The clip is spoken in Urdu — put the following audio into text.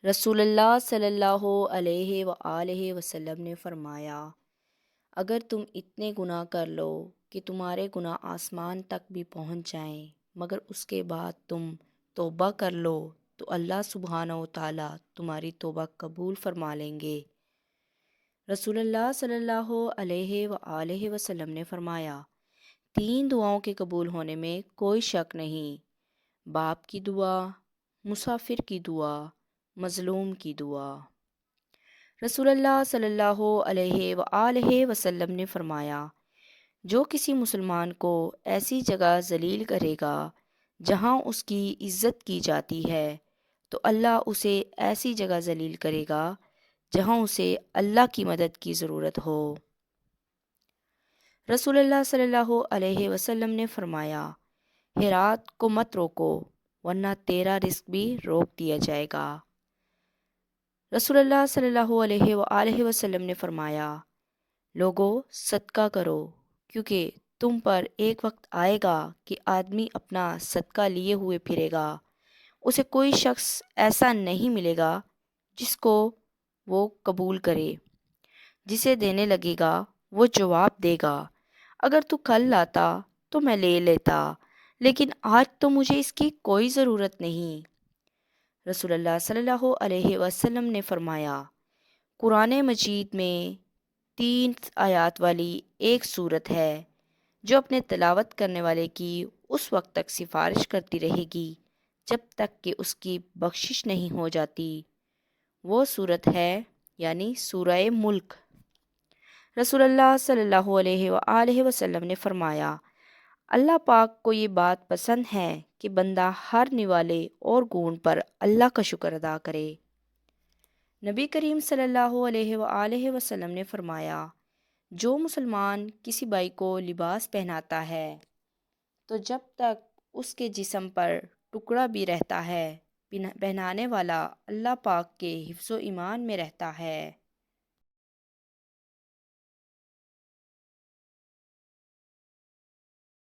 رسول اللہ صلی اللہ علیہ وآلہ وسلم نے فرمایا، اگر تم اتنے گناہ کر لو کہ تمہارے گناہ آسمان تک بھی پہنچ جائیں مگر اس کے بعد تم توبہ کر لو تو اللہ سبحانہ و تعالیٰ تمہاری توبہ قبول فرما لیں گے۔ رسول اللہ صلی اللہ علیہ وآلہ وسلم نے فرمایا، 3 دعاؤں کے قبول ہونے میں کوئی شک نہیں: باپ کی دعا، مسافر کی دعا، مظلوم کی دعا۔ رسول اللہ صلی اللہ علیہ وآلہ وسلم نے فرمایا، جو کسی مسلمان کو ایسی جگہ ذلیل کرے گا جہاں اس کی عزت کی جاتی ہے تو اللہ اسے ایسی جگہ ذلیل کرے گا جہاں اسے اللہ کی مدد کی ضرورت ہو۔ رسول اللہ صلی اللہ علیہ وسلم نے فرمایا، ہیرات کو مت روکو ورنہ تیرا رزق بھی روک دیا جائے گا۔ رسول اللہ صلی اللہ علیہ وآلہ وسلم نے فرمایا، لوگو صدقہ کرو کیونکہ تم پر ایک وقت آئے گا کہ آدمی اپنا صدقہ لیے ہوئے پھرے گا، اسے کوئی شخص ایسا نہیں ملے گا جس کو وہ قبول کرے۔ جسے دینے لگے گا وہ جواب دے گا، اگر تو کل لاتا تو میں لے لیتا، لیکن آج تو مجھے اس کی کوئی ضرورت نہیں۔ رسول اللہ صلی اللہ علیہ وسلم نے فرمایا، قرآن مجید میں 3 آیات والی ایک سورت ہے جو اپنے تلاوت کرنے والے کی اس وقت تک سفارش کرتی رہے گی جب تک کہ اس کی بخشش نہیں ہو جاتی۔ وہ سورت ہے یعنی سورہ ملک۔ رسول اللہ صلی اللہ علیہ وآلہ وسلم نے فرمایا، اللہ پاک کو یہ بات پسند ہے کہ بندہ ہر نوالے اور گون پر اللہ کا شکر ادا کرے۔ نبی کریم صلی اللہ علیہ وآلہ وسلم نے فرمایا، جو مسلمان کسی بھائی کو لباس پہناتا ہے تو جب تک اس کے جسم پر ٹکڑا بھی رہتا ہے، پہنانے والا اللہ پاک کے حفظ و ایمان میں رہتا ہے۔